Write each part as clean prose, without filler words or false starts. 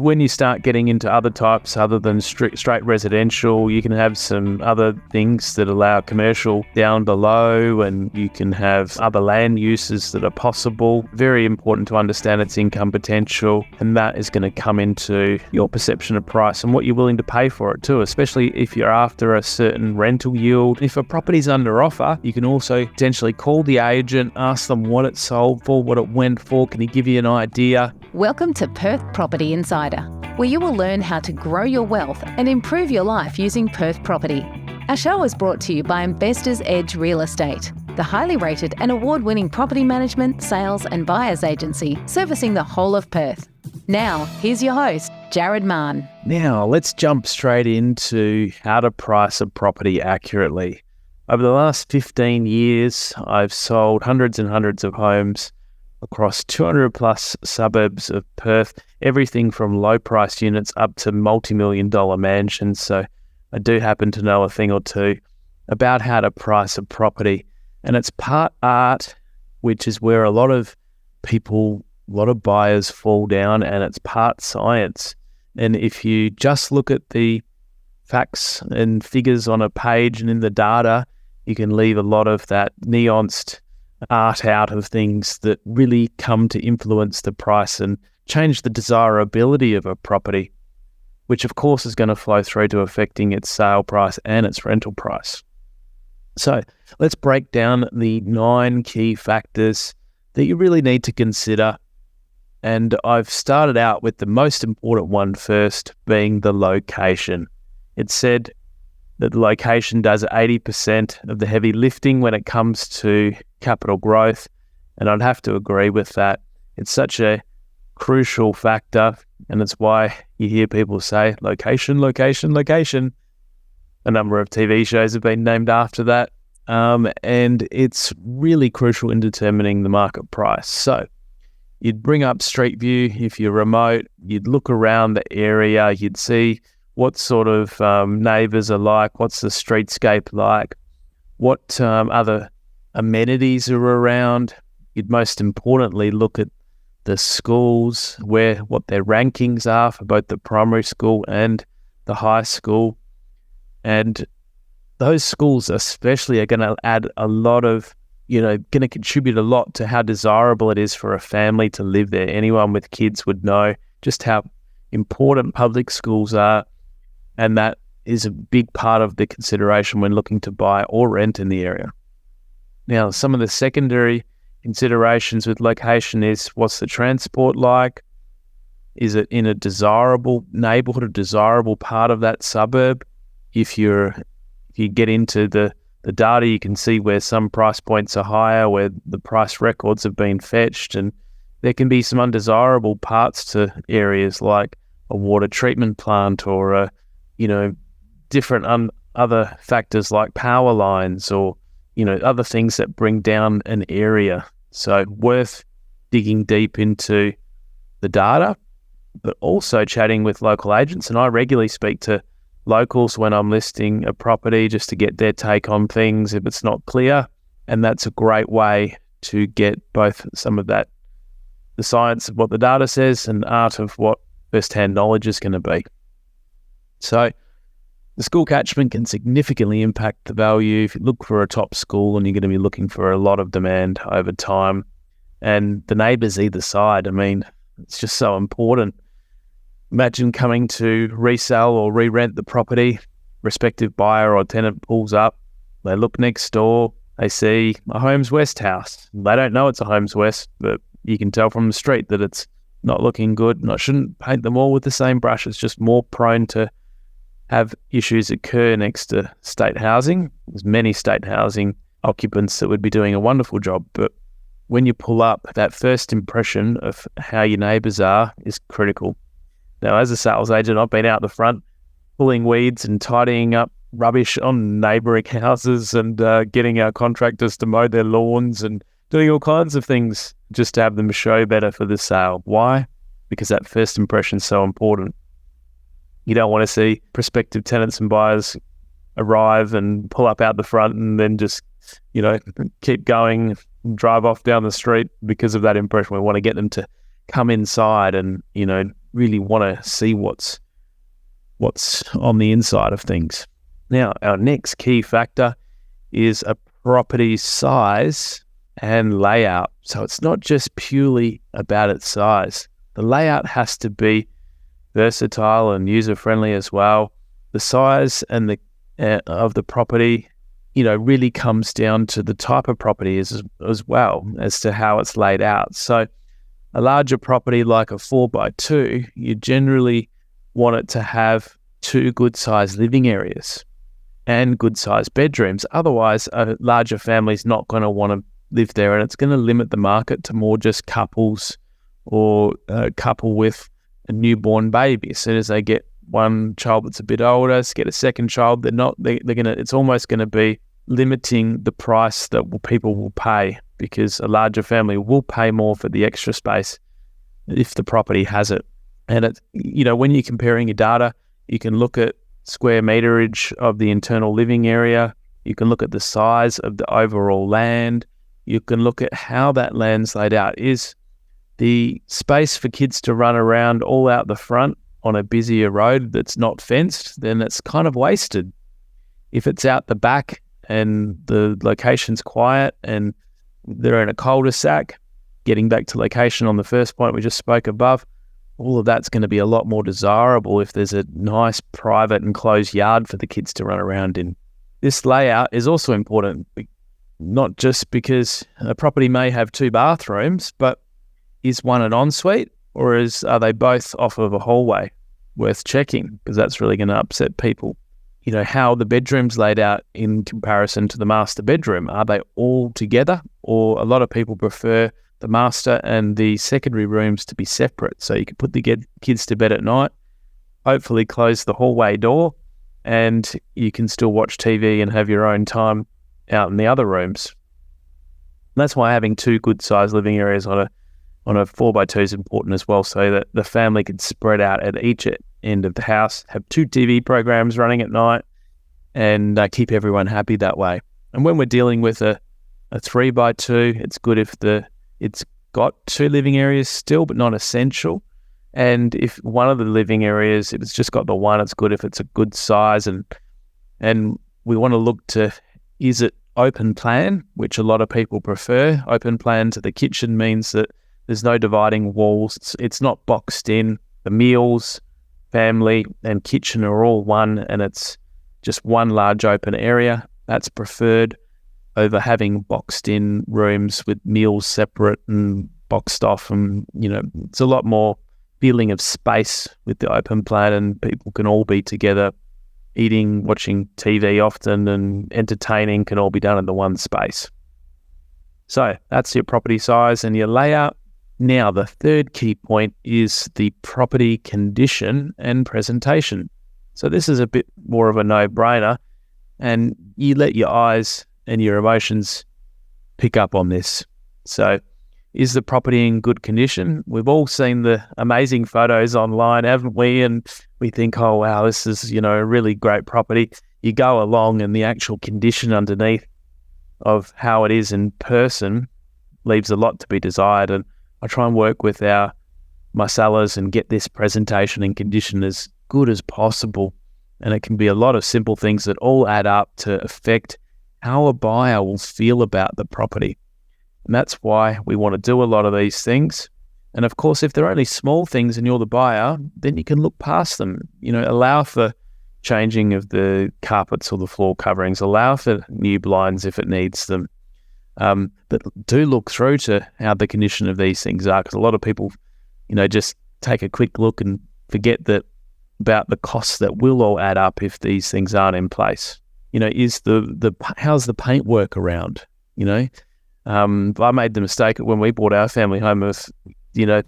when you start getting into other types other than straight residential, you can have some other things that allow commercial down below, and you can have other land uses that are possible. Very important to understand its income potential, and that is going to come into your perception of price and what you're willing to pay for it too, especially if you're after a certain rental yield. If a property's under offer, you can also potentially call the agent, ask them what it sold for, what it went for. Can he give you an idea? Welcome to Perth Property Insider, where you will learn how to grow your wealth and improve your life using Perth property. Our show is brought to you by Investors Edge Real Estate, the highly rated and award-winning property management, sales and buyers agency servicing the whole of Perth. Now, here's your host, Jared Mann. Now, let's jump straight into how to price a property accurately. Over the last 15 years, I've sold hundreds and hundreds of homes across 200 plus suburbs of Perth, everything from low price units up to multi-million dollar mansions. So I do happen to know a thing or two about how to price a property. And it's part art, which is where a lot of people, a lot of buyers fall down, and it's part science. And if you just look at the facts and figures on a page and in the data, you can leave a lot of that nuanced art out of things that really come to influence the price and change the desirability of a property, which of course is going to flow through to affecting its sale price and its rental price. So let's break down the 9 key factors that you really need to consider. And I've started out with the most important one first, being the location. It's said that the location does 80% of the heavy lifting when it comes to capital growth, and I'd have to agree with that. It's such a crucial factor, and it's why you hear people say location, location, location. A number of TV shows have been named after that, and it's really crucial in determining the market price. So you'd bring up Street View if you're remote, you'd look around the area, you'd see what sort of neighbours are like, what's the streetscape like, what other amenities are around. You'd most importantly look at the schools, what their rankings are for both the primary school and the high school. And those schools especially are going to add a lot of, going to contribute a lot to how desirable it is for a family to live there. Anyone with kids would know just how important public schools are, and that is a big part of the consideration when looking to buy or rent in the area. Now, some of the secondary considerations with location is, what's the transport like? Is it in a desirable neighbourhood, a desirable part of that suburb? If you get into the data, you can see where some price points are higher, where the price records have been fetched, and there can be some undesirable parts to areas like a water treatment plant or different other factors like power lines or, other things that bring down an area. So worth digging deep into the data, but also chatting with local agents. And I regularly speak to locals when I'm listing a property just to get their take on things if it's not clear. And that's a great way to get both some of that, the science of what the data says and art of what first-hand knowledge is going to be. So the school catchment can significantly impact the value. If you look for a top school, and you're going to be looking for a lot of demand over time, and the neighbours either side, it's just so important. Imagine coming to resell or re-rent the property, respective buyer or tenant pulls up, they look next door, they see a Homes West house. They don't know it's a Homes West, but you can tell from the street that it's not looking good. And I shouldn't paint them all with the same brush. It's just more prone to have issues occur next to state housing. There's many state housing occupants that would be doing a wonderful job, but when you pull up, that first impression of how your neighbours are is critical. Now, as a sales agent, I've been out the front pulling weeds and tidying up rubbish on neighbouring houses and getting our contractors to mow their lawns and doing all kinds of things just to have them show better for the sale. Why? Because that first impression is so important. You don't want to see prospective tenants and buyers arrive and pull up out the front and then just, keep going, drive off down the street because of that impression. We want to get them to come inside and, really want to see what's on the inside of things. Now, our next key factor is a property's size and layout. So it's not just purely about its size. The layout has to be versatile and user-friendly as well. The size and the of the property, really comes down to the type of property as well as to how it's laid out. So a larger property like a 4x2, you generally want it to have 2 good-sized living areas and good-sized bedrooms. Otherwise, a larger family's not going to want to live there, and it's going to limit the market to more just couples or a couple with a newborn baby. As soon as they get one child that's a bit older, get a second child, it's almost going to be limiting the price that people will pay, because a larger family will pay more for the extra space if the property has it. And it's, when you're comparing your data, you can look at square meterage of the internal living area. You can look at the size of the overall land. You can look at how that land's laid out. Is the space for kids to run around all out the front on a busier road that's not fenced? Then it's kind of wasted. If it's out the back and the location's quiet and they're in a cul-de-sac, getting back to location on the first point we just spoke above, all of that's going to be a lot more desirable if there's a nice private enclosed yard for the kids to run around in. This layout is also important, not just because a property may have 2 bathrooms, but is one an ensuite, or are they both off of a hallway? Worth checking, because that's really going to upset people. How the bedroom's laid out in comparison to the master bedroom. Are they all together? Or a lot of people prefer the master and the secondary rooms to be separate. So you can put the kids to bed at night, hopefully close the hallway door, and you can still watch TV and have your own time out in the other rooms. And that's why having 2 good-sized living areas on a 4x2 is important as well, so that the family can spread out at each end of the house, have 2 TV programs running at night, and keep everyone happy that way. And when we're dealing with a 3x2, it's good if it's got 2 living areas still, but not essential. And if one of the living areas, if it's just got the one, it's good if it's a good size. And we want to look to, is it open plan, which a lot of people prefer. Open plan to the kitchen means that there's no dividing walls. It's not boxed in. The meals, family, and kitchen are all one, and it's just one large open area. That's preferred over having boxed in rooms with meals separate and boxed off. And, it's a lot more feeling of space with the open plan, and people can all be together eating, watching TV often, and entertaining can all be done in the one space. So that's your property size and your layout. Now, the third key point is the property condition and presentation. So this is a bit more of a no-brainer, and you let your eyes and your emotions pick up on this. So is the property in good condition? We've all seen the amazing photos online, haven't we? And we think, oh, wow, this is, a really great property. You go along and the actual condition underneath of how it is in person leaves a lot to be desired. And I try and work with my sellers and get this presentation and condition as good as possible. And it can be a lot of simple things that all add up to affect how a buyer will feel about the property. And that's why we want to do a lot of these things. And of course, if they're only small things and you're the buyer, then you can look past them. Allow for changing of the carpets or the floor coverings, allow for new blinds if it needs them. But do look through to how the condition of these things are, because a lot of people, just take a quick look and forget about the costs that will all add up if these things aren't in place. Is how's the paint work around? I made the mistake when we bought our family home of,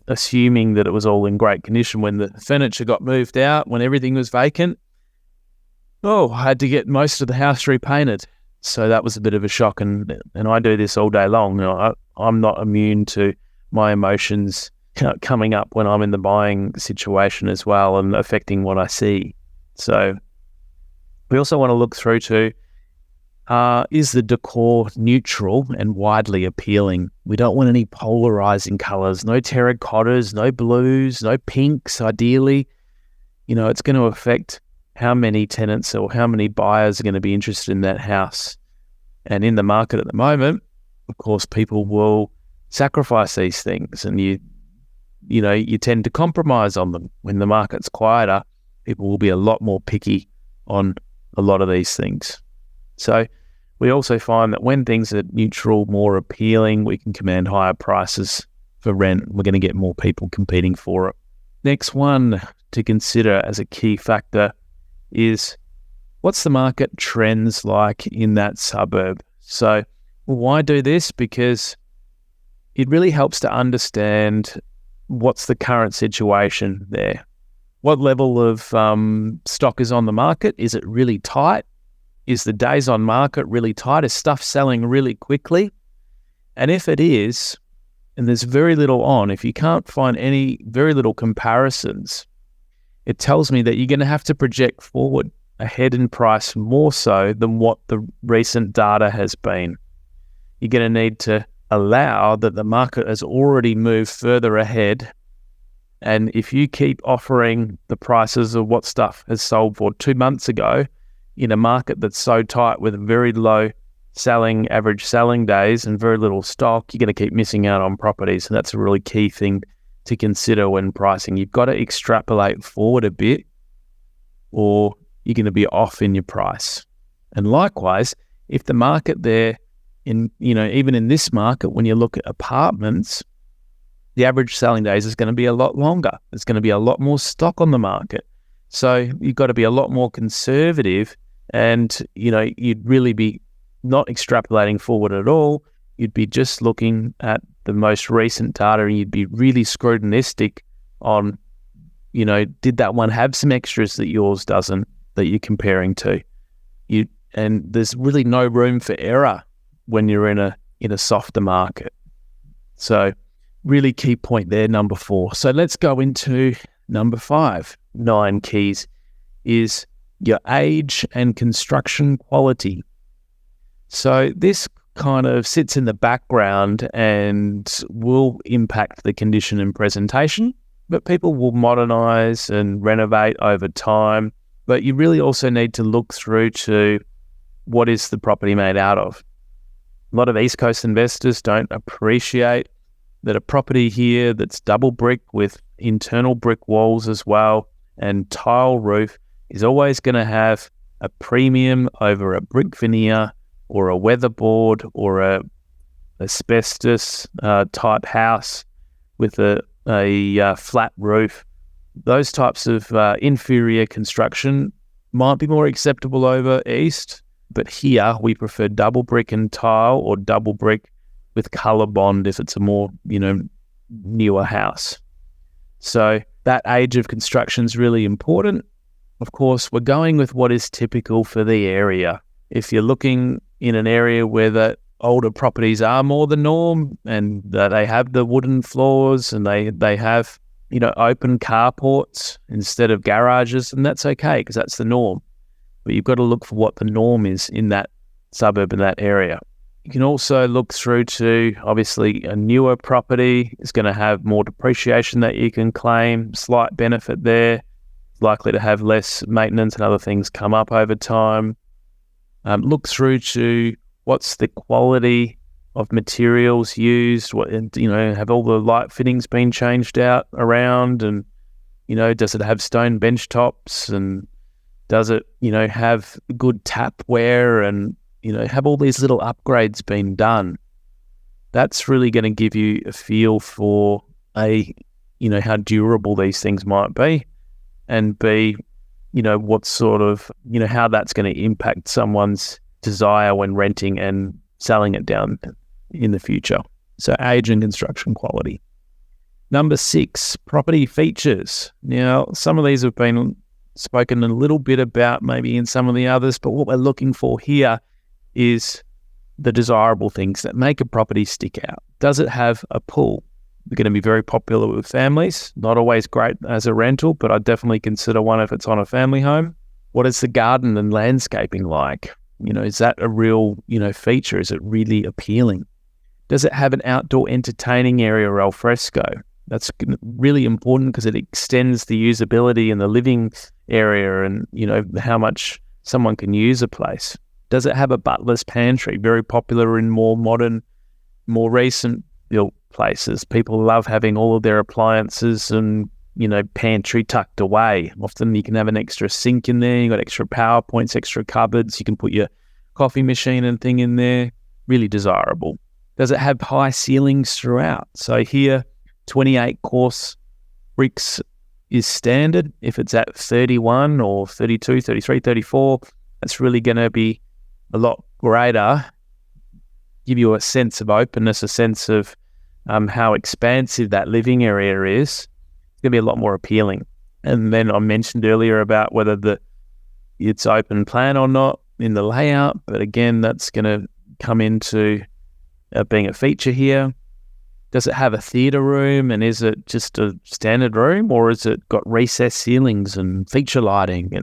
assuming that it was all in great condition when the furniture got moved out, when everything was vacant. Oh, I had to get most of the house repainted. So that was a bit of a shock, and I do this all day long. I'm not immune to my emotions coming up when I'm in the buying situation as well and affecting what I see. So we also want to look through to, Is the decor neutral and widely appealing? We don't want any polarizing colors, no terracottas, no blues, no pinks, ideally. It's going to affect how many tenants or how many buyers are going to be interested in that house. And in the market at the moment, of course, people will sacrifice these things, and you tend to compromise on them. When the market's quieter, people will be a lot more picky on a lot of these things. So we also find that when things are neutral, more appealing, we can command higher prices for rent. We're going to get more people competing for it. Next one to consider as a key factor is, what's the market trends like in that suburb? So why do this? Because it really helps to understand what's the current situation there. What level of stock is on the market? Is it really tight? Is the days on market really tight? Is stuff selling really quickly? And if it is, and there's very little on, if you can't find very little comparisons, it tells me that you're going to have to project forward ahead in price more so than what the recent data has been. You're going to need to allow that the market has already moved further ahead. And if you keep offering the prices of what stuff has sold for 2 months ago in a market that's so tight with very low average selling days and very little stock, you're going to keep missing out on properties. And that's a really key thing to consider when pricing. You've got to extrapolate forward a bit, or you're going to be off in your price. And likewise, if the market there, even in this market, when you look at apartments, the average selling days is going to be a lot longer. There's going to be a lot more stock on the market. So you've got to be a lot more conservative, and, you'd really be not extrapolating forward at all. You'd be just looking at the most recent data, and you'd be really scrutinistic on, did that one have some extras that yours doesn't, that you're comparing to? And there's really no room for error when you're in a softer market. So really key point there, number 4. So let's go into number 5. 9 keys is your age and construction quality. So this kind of sits in the background and will impact the condition and presentation, but people will modernize and renovate over time. But you really also need to look through to what is the property made out of. A lot of East Coast investors don't appreciate that a property here that's double brick with internal brick walls as well and tile roof is always going to have a premium over a brick veneer or a weatherboard or a asbestos type house with a flat roof. Those types of inferior construction might be more acceptable over east, but here we prefer double brick and tile, or double brick with colour bond if it's a more newer house. So that age of construction is really important. Of course, we're going with what is typical for the area. If you're looking in an area where the older properties are more the norm, and that they have the wooden floors and they have open carports instead of garages, and that's okay because that's the norm. But you've got to look for what the norm is in that suburb, in that area. You can also look through to, obviously, a newer property is going to have more depreciation that you can claim, slight benefit there, likely to have less maintenance and other things come up over time. Look through to what's the quality of materials used, have all the light fittings been changed out around, and, does it have stone bench tops, and does it, have good tapware, and, have all these little upgrades been done? That's really going to give you a feel for how durable these things might be, and B, what sort of, how that's going to impact someone's desire when renting and selling it down in the future. So age and construction quality. Number 6, property features. Now, some of these have been spoken a little bit about maybe in some of the others, but what we're looking for here is the desirable things that make a property stick out. Does it have a pool? They're going to be very popular with families, not always great as a rental, but I'd definitely consider one if it's on a family home. What is the garden and landscaping like? Is that a real, feature? Is it really appealing? Does it have an outdoor entertaining area or al fresco? That's really important because it extends the usability in the living area and, how much someone can use a place. Does it have a butler's pantry? Very popular in more modern, more recent built places. People love having all of their appliances and, pantry tucked away. Often you can have an extra sink in there. You've got extra power points, extra cupboards. You can put your coffee machine and thing in there. Really desirable. Does it have high ceilings throughout? So here, 28 course bricks is standard. If it's at 31 or 32, 33, 34, that's really going to be a lot greater, give you a sense of openness, a sense of how expansive that living area is. It's going to be a lot more appealing. And then I mentioned earlier about whether it's open plan or not in the layout, but again, that's going to come into being a feature here. Does it have a theatre room, and is it just a standard room, or has it got recessed ceilings and feature lighting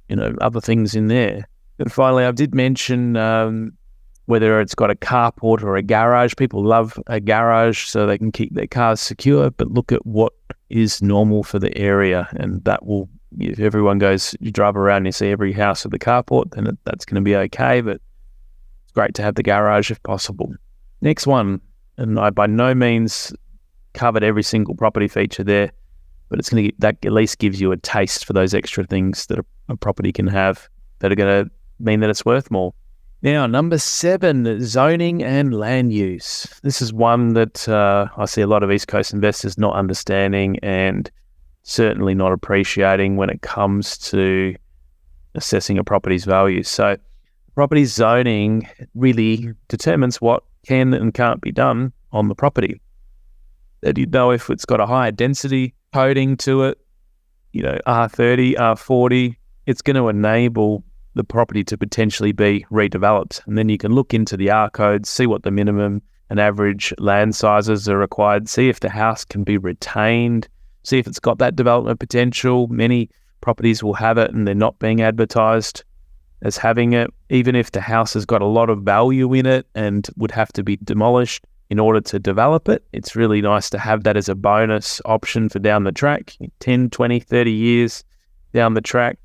and other things in there? And finally, I did mention whether it's got a carport or a garage. People love a garage so they can keep their cars secure, but look at what is normal for the area, and that will, if everyone goes, you drive around and you see every house with a carport, then that's going to be okay, but it's great to have the garage if possible. Next one, and I by no means covered every single property feature there, but it's going to that at least gives you a taste for those extra things that a property can have that are going to mean that it's worth more. Now, number 7, zoning and land use. This is one that I see a lot of East Coast investors not understanding and certainly not appreciating when it comes to assessing a property's value. So property zoning really determines what can and can't be done on the property. That you know if it's got a higher density coding to it, R30, R40, it's going to enable the property to potentially be redeveloped. And then you can look into the R codes, see what the minimum and average land sizes are required, see if the house can be retained, see if it's got that development potential. Many properties will have it and they're not being advertised as having it, even if the house has got a lot of value in it and would have to be demolished in order to develop it. It's really nice to have that as a bonus option for down the track, 10, 20, 30 years down the track,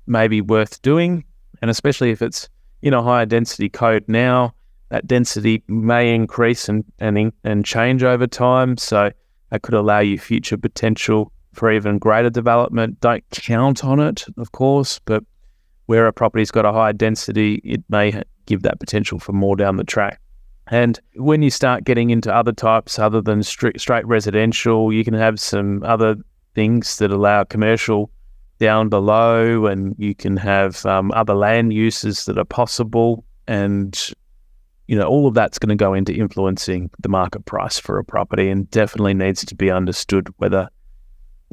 maybe worth doing. And especially if it's in a higher density code now, that density may increase and change over time. So that could allow you future potential for even greater development. Don't count on it, of course, but where a property's got a higher density, it may give that potential for more down the track. And when you start getting into other types other than straight residential, you can have some other things that allow commercial down below, and you can have other land uses that are possible. And, all of that's going to go into influencing the market price for a property, and definitely needs to be understood whether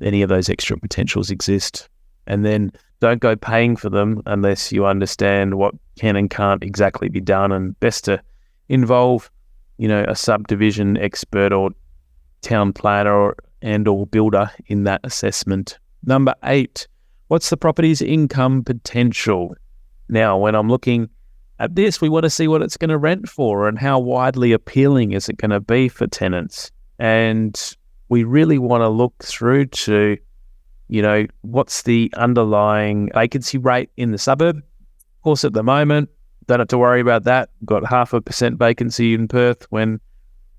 any of those extra potentials exist. And then don't go paying for them unless you understand what can and can't exactly be done, and best to involve, a subdivision expert or town planner or builder in that assessment. Number 8, what's the property's income potential? Now, when I'm looking at this, we want to see what it's going to rent for and how widely appealing is it going to be for tenants. And we really want to look through to, what's the underlying vacancy rate in the suburb. Of course, at the moment, don't have to worry about that. We've got 0.5% vacancy in Perth when,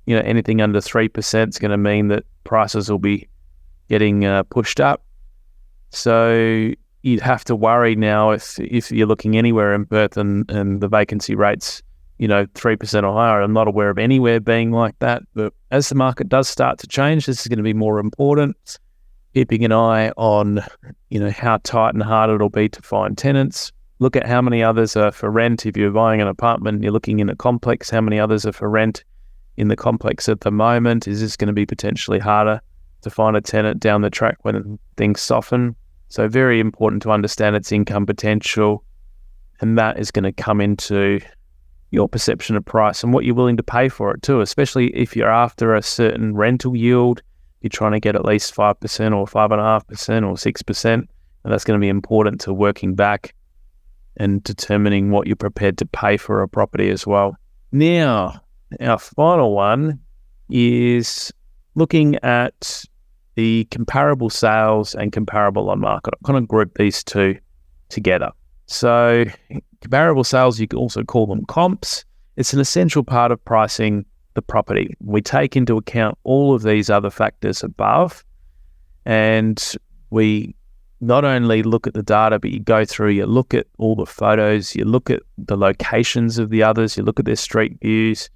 anything under 3% is going to mean that prices will be getting pushed up. So you'd have to worry now if you're looking anywhere in Perth and the vacancy rates, 3% or higher. I'm not aware of anywhere being like that. But as the market does start to change, this is going to be more important. Keeping an eye on, how tight and hard it'll be to find tenants. Look at how many others are for rent. If you're buying an apartment, you're looking in a complex, how many others are for rent in the complex at the moment? Is this going to be potentially harder to find a tenant down the track when things soften? So very important to understand its income potential, and that is going to come into your perception of price and what you're willing to pay for it too, especially if you're after a certain rental yield. You're trying to get at least 5% or 5.5% or 6%, and that's going to be important to working back and determining what you're prepared to pay for a property as well. Now, our final one is looking at the comparable sales and comparable on market. I've kind of grouped these two together. So comparable sales, you can also call them comps. It's an essential part of pricing the property. We take into account all of these other factors above, and we not only look at the data, but you go through, you look at all the photos, you look at the locations of the others, you look at their street views.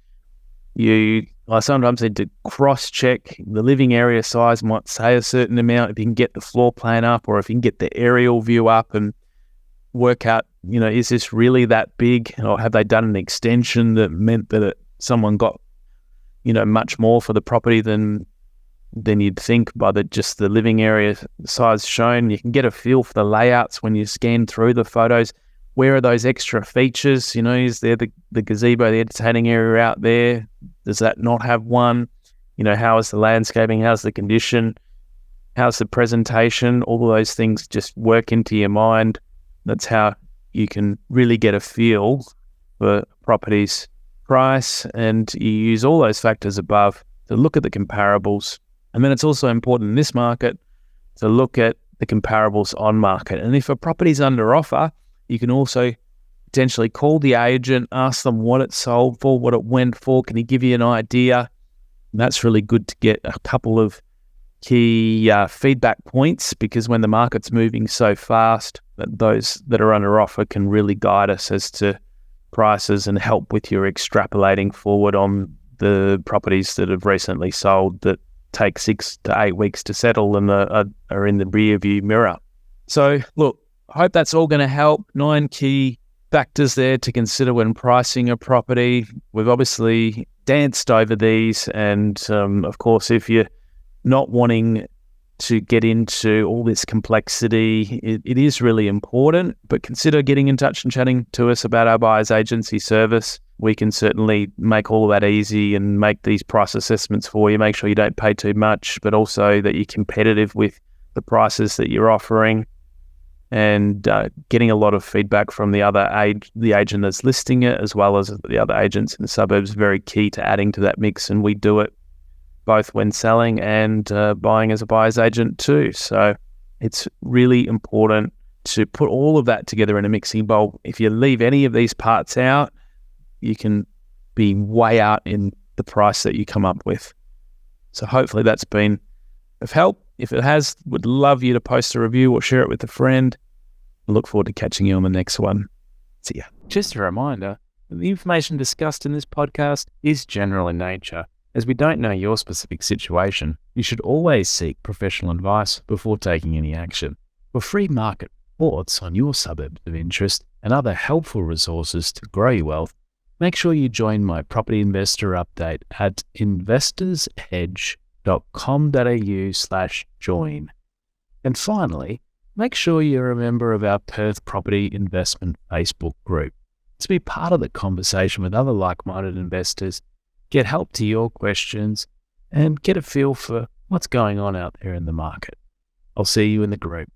I sometimes need to cross-check the living area size might say a certain amount. If you can get the floor plan up, or if you can get the aerial view up and work out, is this really that big, or have they done an extension that meant that someone got, much more for the property than you'd think by just the living area size shown. You can get a feel for the layouts when you scan through the photos. Where are those extra features? Is there the gazebo, the entertaining area out there? Does that not have one? How is the landscaping? How's the condition? How's the presentation? All of those things just work into your mind. That's how you can really get a feel for property's price, and you use all those factors above to look at the comparables. And then it's also important in this market to look at the comparables on market. And if a property's under offer, you can also potentially call the agent, ask them what it sold for, what it went for. Can he give you an idea? And that's really good to get a couple of key feedback points, because when the market's moving so fast, those that are under offer can really guide us as to prices and help with your extrapolating forward on the properties that have recently sold that take 6 to 8 weeks to settle and are in the rear view mirror. So look, I hope that's all going to help. 9 key factors there to consider when pricing a property. We've obviously danced over these, and of course, if you're not wanting to get into all this complexity, it is really important, but consider getting in touch and chatting to us about our buyer's agency service. We can certainly make all of that easy and make these price assessments for you, make sure you don't pay too much, but also that you're competitive with the prices that you're offering. And getting a lot of feedback from the agent that's listing it, as well as the other agents in the suburbs, very key to adding to that mix. And we do it both when selling and buying as a buyer's agent too. So it's really important to put all of that together in a mixing bowl. If you leave any of these parts out, you can be way out in the price that you come up with. So hopefully that's been of help. If it has, would love you to post a review or share it with a friend. I look forward to catching you on the next one. See ya. Just a reminder, the information discussed in this podcast is general in nature. As we don't know your specific situation, you should always seek professional advice before taking any action. For free market reports on your suburbs of interest and other helpful resources to grow your wealth, make sure you join my property investor update at investorsedge.com.au/join. And finally, make sure you're a member of our Perth Property Investment Facebook group to be part of the conversation with other like-minded investors, get help to your questions, and get a feel for what's going on out there in the market. I'll see you in the group.